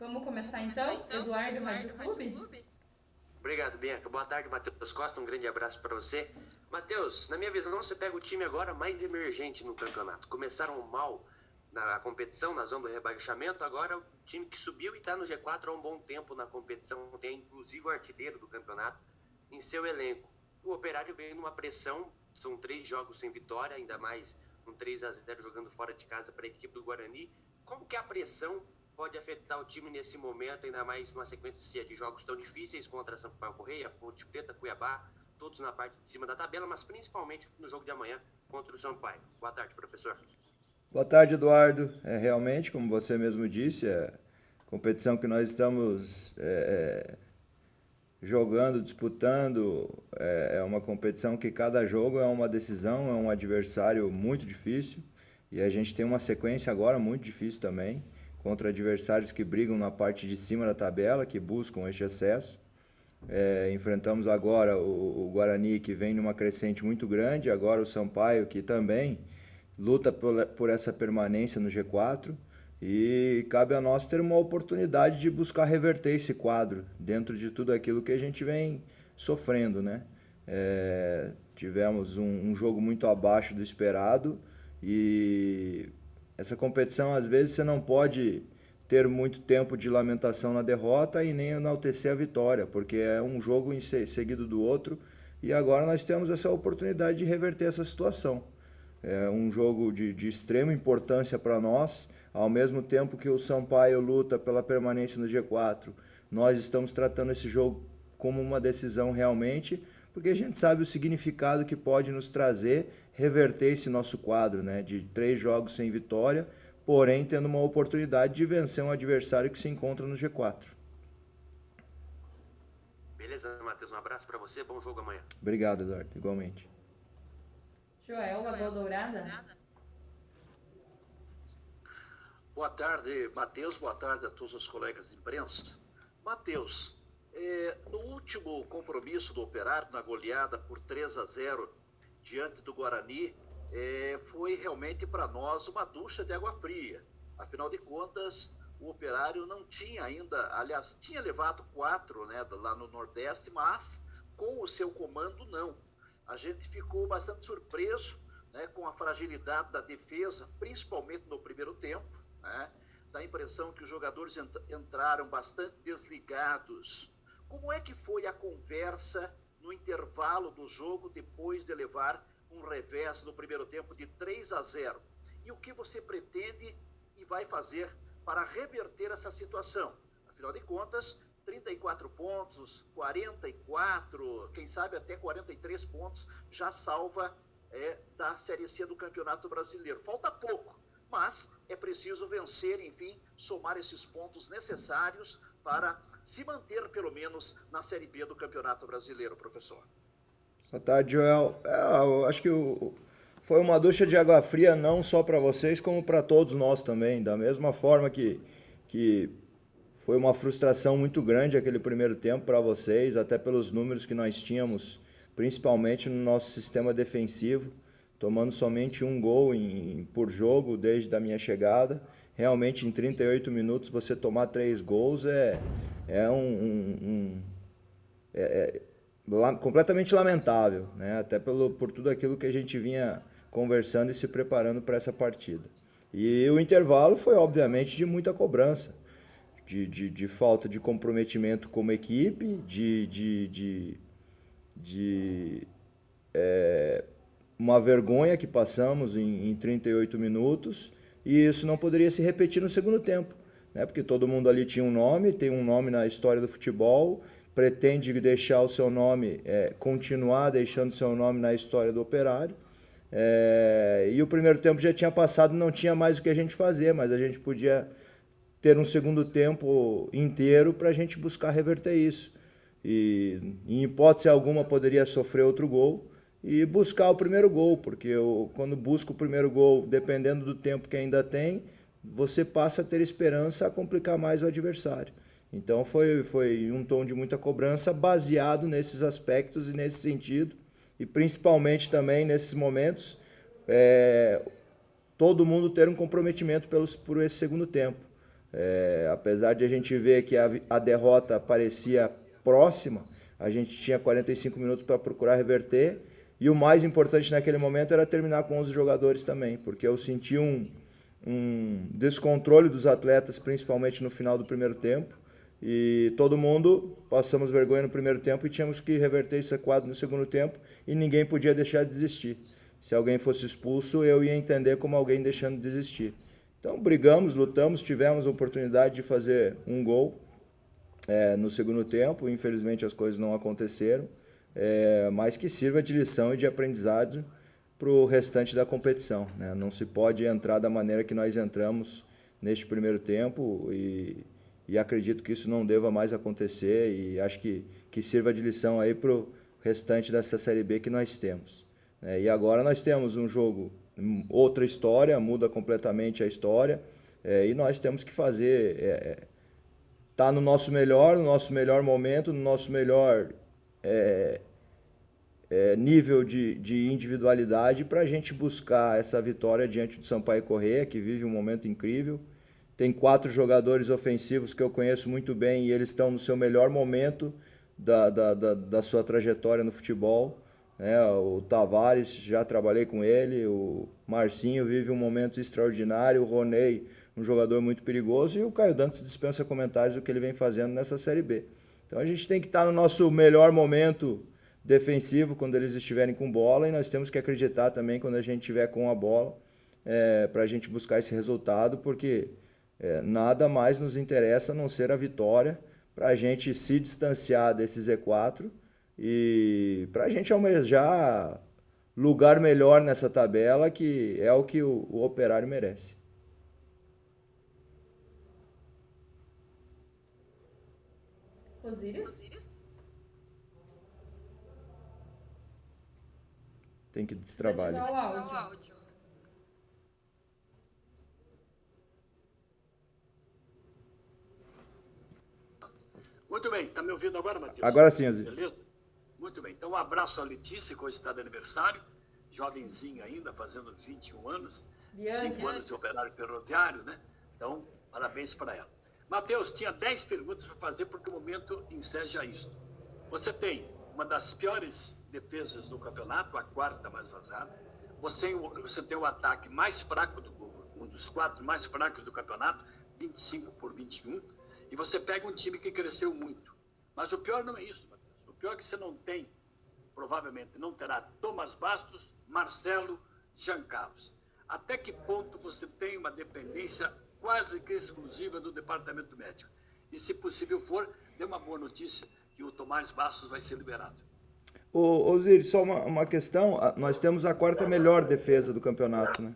Vamos começar então? Eduardo, Rádio Clube? Obrigado, Bianca. Boa tarde, Matheus Costa. Um grande abraço para você. Matheus, na minha visão, você pega o time agora mais emergente no campeonato. Começaram mal na competição, na zona do rebaixamento. Agora, o time que subiu e está no G4 há um bom tempo na competição. Tem, inclusive, o artilheiro do campeonato em seu elenco. O Operário veio numa pressão. São 3 jogos sem vitória, ainda mais um 3-0 jogando fora de casa para a equipe do Guarani. Como que a pressão pode afetar o time nesse momento, ainda mais numa sequência de jogos tão difíceis contra Sampaio Corrêa, Ponte Preta, Cuiabá, todos na parte de cima da tabela, mas principalmente no jogo de amanhã contra o Sampaio. Boa tarde, professor. Boa tarde, Eduardo. Realmente, como você mesmo disse, a competição que nós estamos jogando, disputando, é uma competição que cada jogo é uma decisão, é um adversário muito difícil e a gente tem uma sequência agora muito difícil também, contra adversários que brigam na parte de cima da tabela, que buscam este acesso. Enfrentamos agora o Guarani, que vem numa crescente muito grande, agora o Sampaio, que também luta por essa permanência no G4, e cabe a nós ter uma oportunidade de buscar reverter esse quadro dentro de tudo aquilo que a gente vem sofrendo, né? Tivemos um jogo muito abaixo do esperado e essa competição, às vezes, você não pode ter muito tempo de lamentação na derrota e nem enaltecer a vitória, porque é um jogo seguido do outro e agora nós temos essa oportunidade de reverter essa situação. É um jogo de extrema importância para nós, ao mesmo tempo que o Sampaio luta pela permanência no G4, nós estamos tratando esse jogo como uma decisão realmente, porque a gente sabe o significado que pode nos trazer reverter esse nosso quadro, né, de 3 jogos sem vitória, porém tendo uma oportunidade de vencer um adversário que se encontra no G4. Beleza, Matheus? Um abraço para você, bom jogo amanhã. Obrigado, Eduardo, igualmente. Joel, Lagoa Dourada? Boa tarde, Matheus. Boa tarde a todos os colegas de imprensa. Matheus, no último compromisso do Operário, na goleada por 3-0 diante do Guarani, foi realmente para nós uma ducha de água fria. Afinal de contas, o Operário não tinha ainda, aliás, tinha levado 4, né, lá no Nordeste, mas com o seu comando não. A gente ficou bastante surpreso, né, com a fragilidade da defesa, principalmente no primeiro tempo, né? Dá a impressão que os jogadores entraram bastante desligados. Como é que foi a conversa no intervalo do jogo depois de levar um revés no primeiro tempo de 3-0? E o que você pretende e vai fazer para reverter essa situação? Afinal de contas, 34 pontos, 44, quem sabe até 43 pontos já salva da Série C do Campeonato Brasileiro. Falta pouco, mas é preciso vencer, enfim, somar esses pontos necessários para se manter pelo menos na Série B do Campeonato Brasileiro, professor. Boa tarde, Joel. Eu acho que foi uma ducha de água fria não só para vocês, como para todos nós também. Da mesma forma que foi uma frustração muito grande aquele primeiro tempo para vocês, até pelos números que nós tínhamos, principalmente no nosso sistema defensivo, tomando somente um gol por jogo desde a minha chegada. Realmente, em 38 minutos, você tomar 3 gols completamente lamentável, né? Até por tudo aquilo que a gente vinha conversando e se preparando para essa partida. E o intervalo foi, obviamente, de muita cobrança, de falta de comprometimento como equipe, uma vergonha que passamos em 38 minutos, e isso não poderia se repetir no segundo tempo, né? Porque todo mundo ali tinha um nome, tem um nome na história do futebol, pretende deixar o seu nome, continuar deixando o seu nome na história do Operário. E o primeiro tempo já tinha passado, não tinha mais o que a gente fazer, mas a gente podia ter um segundo tempo inteiro para a gente buscar reverter isso. E em hipótese alguma poderia sofrer outro gol e buscar o primeiro gol, porque quando busca o primeiro gol, dependendo do tempo que ainda tem, você passa a ter esperança a complicar mais o adversário. Então foi um tom de muita cobrança baseado nesses aspectos e nesse sentido, e principalmente também nesses momentos, todo mundo ter um comprometimento por esse segundo tempo. Apesar de a gente ver que a derrota parecia próxima, a gente tinha 45 minutos para procurar reverter. E o mais importante naquele momento era terminar com 11 jogadores também, porque eu senti um descontrole dos atletas, principalmente no final do primeiro tempo. E todo mundo passamos vergonha no primeiro tempo e tínhamos que reverter esse quadro no segundo tempo e ninguém podia deixar de desistir. Se alguém fosse expulso, eu ia entender como alguém deixando de desistir. Então brigamos, lutamos, tivemos a oportunidade de fazer um gol no segundo tempo. Infelizmente as coisas não aconteceram, mas que sirva de lição e de aprendizado para o restante da competição, né? Não se pode entrar da maneira que nós entramos neste primeiro tempo e acredito que isso não deva mais acontecer e acho que sirva de lição aí para o restante dessa Série B que nós temos. E agora nós temos um jogo, outra história, muda completamente a história e nós temos que fazer, tá no nosso melhor momento, no nosso melhor nível de individualidade para a gente buscar essa vitória diante do Sampaio Corrêa, que vive um momento incrível. Tem 4 jogadores ofensivos que eu conheço muito bem e eles estão no seu melhor momento da sua trajetória no futebol. O Tavares, já trabalhei com ele, o Marcinho vive um momento extraordinário, o Roney, um jogador muito perigoso, e o Caio Dantas dispensa comentários do que ele vem fazendo nessa Série B. Então a gente tem que estar no nosso melhor momento defensivo quando eles estiverem com bola, e nós temos que acreditar também quando a gente estiver com a bola, para a gente buscar esse resultado, porque nada mais nos interessa a não ser a vitória, para a gente se distanciar desse Z4 e para a gente almejar lugar melhor nessa tabela, que é o que o Operário merece. Osíris? Tem que destrabalhar. Desativar o áudio. Muito bem, tá me ouvindo agora, Matheus? Agora sim, Osíris. Beleza? Muito bem, então um abraço à Letícia, que hoje está de aniversário, jovenzinha ainda, fazendo 21 anos, 5 anos de operário ferroviário, né? Então, parabéns para ela. Matheus, tinha 10 perguntas para fazer, porque o momento enseja isso. Você tem uma das piores defesas do campeonato, a 4ª mais vazada. Você tem o ataque mais fraco, um dos 4 mais fracos do campeonato, 25/21. E você pega um time que cresceu muito. Mas o pior não é isso, Matheus. O pior é que você não tem, provavelmente não terá, Thomas Bastos, Marcelo, Jean Carlos. Até que ponto você tem uma dependência quase que exclusiva do departamento médico? E se possível for, dê uma boa notícia que o Tomás Bastos vai ser liberado. Osíris, só uma questão. Nós temos a 4ª melhor defesa do campeonato, né?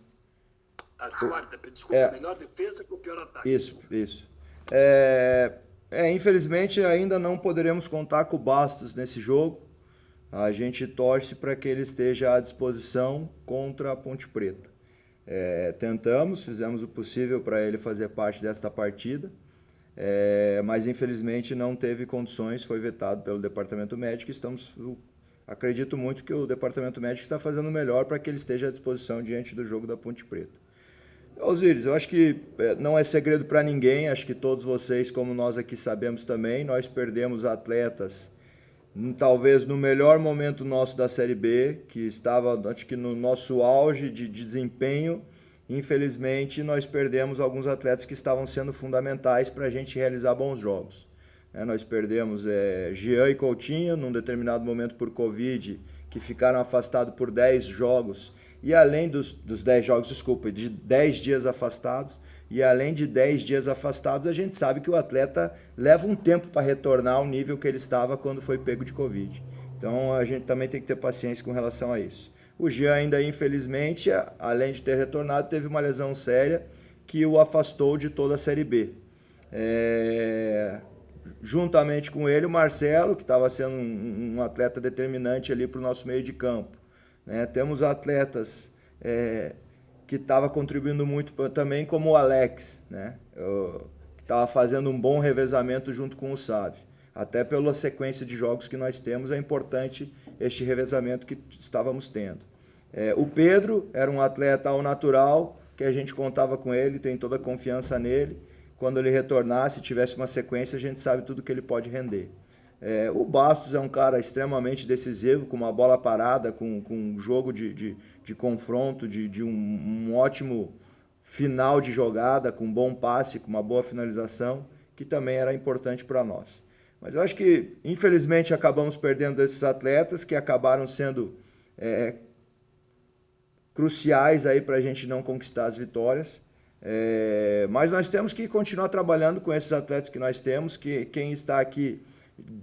A 4ª, desculpa, a melhor defesa com o pior ataque. Isso. Infelizmente ainda não poderemos contar com o Bastos nesse jogo. A gente torce para que ele esteja à disposição contra a Ponte Preta. Fizemos o possível para ele fazer parte desta partida, mas infelizmente não teve condições, foi vetado pelo departamento médico. Acredito muito que o departamento médico está fazendo o melhor para que ele esteja à disposição diante do jogo da Ponte Preta. Osíris, eu acho que não é segredo para ninguém, acho que todos vocês, como nós aqui sabemos também, nós perdemos atletas, talvez no melhor momento nosso da Série B, que estava, acho que no nosso auge de desempenho. Infelizmente, nós perdemos alguns atletas que estavam sendo fundamentais para a gente realizar bons jogos. Nós perdemos Jean e Coutinho, num determinado momento por Covid, que ficaram afastados por 10 jogos, e além dos 10 jogos, de 10 dias afastados, e além de 10 dias afastados, a gente sabe que o atleta leva um tempo para retornar ao nível que ele estava quando foi pego de Covid. Então a gente também tem que ter paciência com relação a isso. O Jean ainda, infelizmente, além de ter retornado, teve uma lesão séria que o afastou de toda a Série B. Juntamente com ele, o Marcelo, que estava sendo um atleta determinante ali para o nosso meio de campo. Temos atletas que estavam contribuindo muito também, como o Alex, que estava fazendo um bom revezamento junto com o Sávio. Até pela sequência de jogos que nós temos, é importante este revezamento que estávamos tendo. O Pedro era um atleta ao natural, que a gente contava com ele, tem toda a confiança nele, quando ele retornasse, tivesse uma sequência, a gente sabe tudo que ele pode render. O Bastos é um cara extremamente decisivo, com uma bola parada, com um jogo de confronto, de um ótimo final de jogada, com um bom passe, com uma boa finalização, que também era importante para nós. Mas eu acho que, infelizmente, acabamos perdendo esses atletas que acabaram sendo cruciais aí para a gente não conquistar as vitórias. Mas nós temos que continuar trabalhando com esses atletas que nós temos, que quem está aqui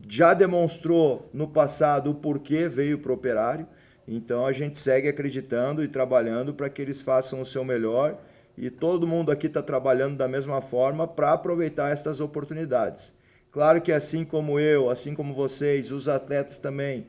já demonstrou no passado o porquê veio para o Operário. Então a gente segue acreditando e trabalhando para que eles façam o seu melhor, e todo mundo aqui está trabalhando da mesma forma para aproveitar estas oportunidades. Claro que assim como eu, assim como vocês, os atletas também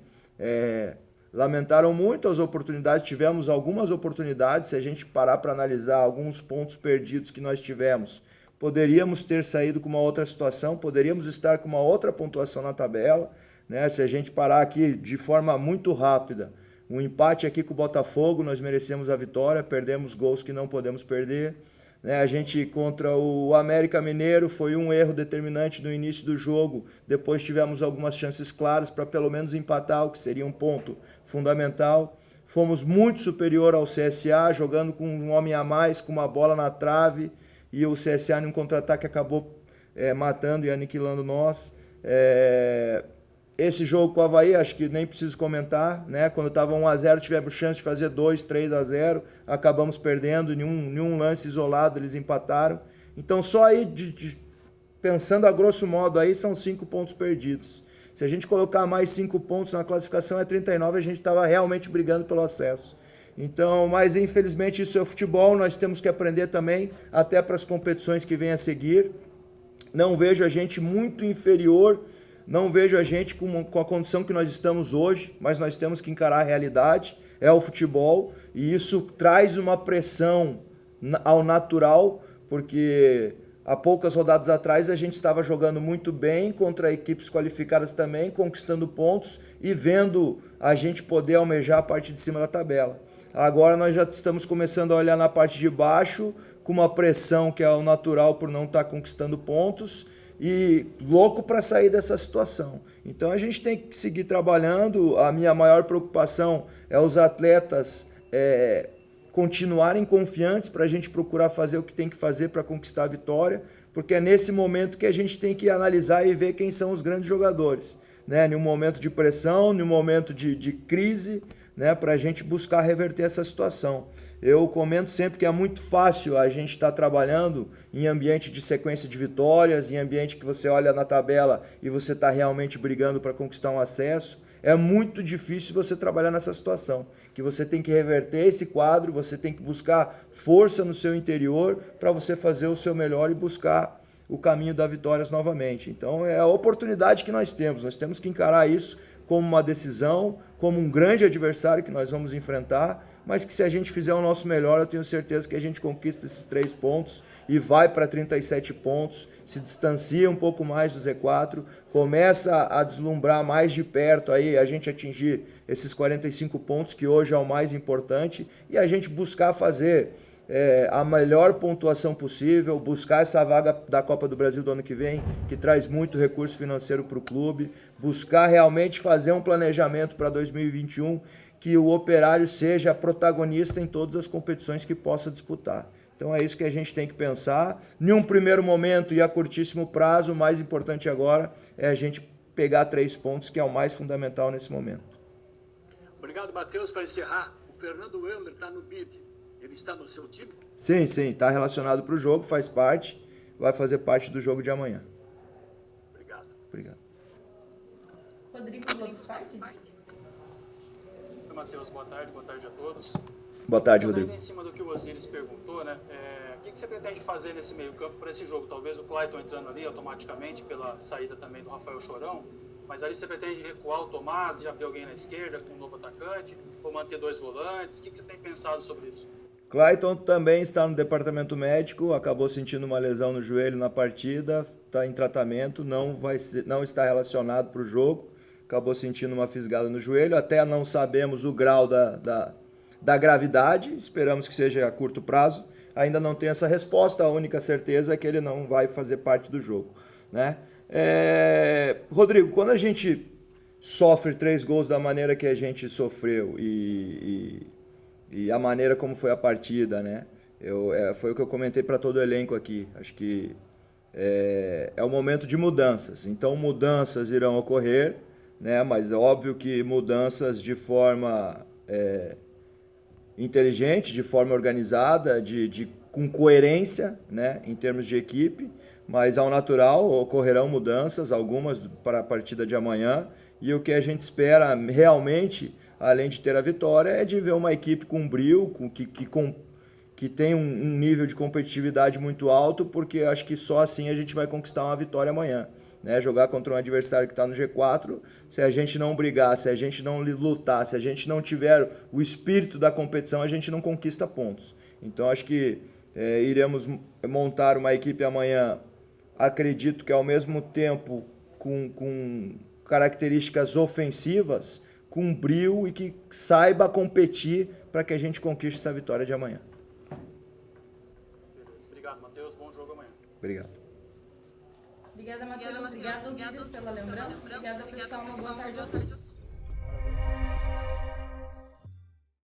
lamentaram muito as oportunidades, tivemos algumas oportunidades, se a gente parar para analisar alguns pontos perdidos que nós tivemos, poderíamos ter saído com uma outra situação, poderíamos estar com uma outra pontuação na tabela, né? Se a gente parar aqui de forma muito rápida, um empate aqui com o Botafogo, nós merecemos a vitória, perdemos gols que não podemos perder. A gente contra o América Mineiro foi um erro determinante no início do jogo, depois tivemos algumas chances claras para pelo menos empatar, o que seria um ponto fundamental. Fomos muito superior ao CSA, jogando com um homem a mais, com uma bola na trave, e o CSA em um contra-ataque acabou matando e aniquilando nós. Esse jogo com o Avaí, acho que nem preciso comentar, né? Quando estava 1-0, tivemos chance de fazer 2-3-0, acabamos perdendo, nenhum lance isolado, eles empataram. Então só aí, pensando a grosso modo, aí são 5 pontos perdidos. Se a gente colocar mais 5 pontos na classificação, é 39, a gente estava realmente brigando pelo acesso. Então, mas infelizmente isso é o futebol, nós temos que aprender também, até para as competições que vêm a seguir. Não vejo a gente muito inferior, não vejo a gente com a condição que nós estamos hoje, mas nós temos que encarar a realidade, é o futebol, e isso traz uma pressão ao natural, porque há poucas rodadas atrás a gente estava jogando muito bem contra equipes qualificadas também, conquistando pontos e vendo a gente poder almejar a parte de cima da tabela. Agora nós já estamos começando a olhar na parte de baixo, com uma pressão que é o natural por não estar conquistando pontos, e louco para sair dessa situação. Então a gente tem que seguir trabalhando. A minha maior preocupação é os atletas continuarem confiantes para a gente procurar fazer o que tem que fazer para conquistar a vitória, porque é nesse momento que a gente tem que analisar e ver quem são os grandes jogadores, né? Em um momento de pressão, em um momento de crise, né? Para a gente buscar reverter essa situação. Eu comento sempre que é muito fácil a gente estar trabalhando em ambiente de sequência de vitórias, em ambiente que você olha na tabela e você está realmente brigando para conquistar um acesso. É muito difícil você trabalhar nessa situação, que você tem que reverter esse quadro, você tem que buscar força no seu interior para você fazer o seu melhor e buscar o caminho das vitórias novamente. Então é a oportunidade que nós temos que encarar isso como uma decisão, como um grande adversário que nós vamos enfrentar, mas que se a gente fizer o nosso melhor, eu tenho certeza que a gente conquista esses 3 pontos e vai para 37 pontos, se distancia um pouco mais do Z4, começa a deslumbrar mais de perto aí a gente atingir esses 45 pontos, que hoje é o mais importante, e a gente buscar fazer a melhor pontuação possível, buscar essa vaga da Copa do Brasil do ano que vem, que traz muito recurso financeiro para o clube, buscar realmente fazer um planejamento para 2021, que o Operário seja protagonista em todas as competições que possa disputar. Então é isso que a gente tem que pensar. Em um primeiro momento e a curtíssimo prazo, o mais importante agora é a gente pegar 3 pontos, que é o mais fundamental nesse momento. Obrigado, Matheus. Para encerrar, o Fernando Elmer está no BID. Ele está no seu time? Sim, está relacionado para o jogo, faz parte, vai fazer parte do jogo de amanhã. Obrigado. Rodrigo Lopes Parque? Oi, Matheus, boa tarde a todos. Boa tarde, Rodrigo. Rodrigo. Em cima do que o Osiris perguntou, né? O que você pretende fazer nesse meio campo para esse jogo? Talvez o Clayton entrando ali automaticamente pela saída também do Rafael Chorão, mas ali você pretende recuar o Tomás, já ver alguém na esquerda com um novo atacante, ou manter 2 volantes? O que você tem pensado sobre isso? Clayton também está no departamento médico, acabou sentindo uma lesão no joelho na partida, está em tratamento, não está relacionado para o jogo, acabou sentindo uma fisgada no joelho, até não sabemos o grau da gravidade, esperamos que seja a curto prazo. ainda não tem essa resposta, a única certeza é que ele não vai fazer parte do jogo, né? Rodrigo, quando a gente sofre 3 gols da maneira que a gente sofreu e a maneira como foi a partida, né? Foi o que eu comentei para todo o elenco aqui. Acho que é o momento de mudanças. Então, mudanças irão ocorrer, né? Mas é óbvio que mudanças de forma inteligente, de forma organizada, com coerência, né? Em termos de equipe. Mas ao natural ocorrerão mudanças, algumas para a partida de amanhã. E o que a gente espera realmente, além de ter a vitória, é de ver uma equipe com brio, que tem um nível de competitividade muito alto, porque acho que só assim a gente vai conquistar uma vitória amanhã. Né? Jogar contra um adversário que está no G4, se a gente não brigar, se a gente não lutar, se a gente não tiver o espírito da competição, a gente não conquista pontos. Então acho que iremos montar uma equipe amanhã, acredito que ao mesmo tempo com características ofensivas, com brio e que saiba competir para que a gente conquiste essa vitória de amanhã. Beleza. Obrigado, Matheus. Bom jogo amanhã. Obrigado. Obrigada, Matheus. Obrigada, Osíris, pela lembrança. Obrigada, pessoal. Uma boa tarde a todos.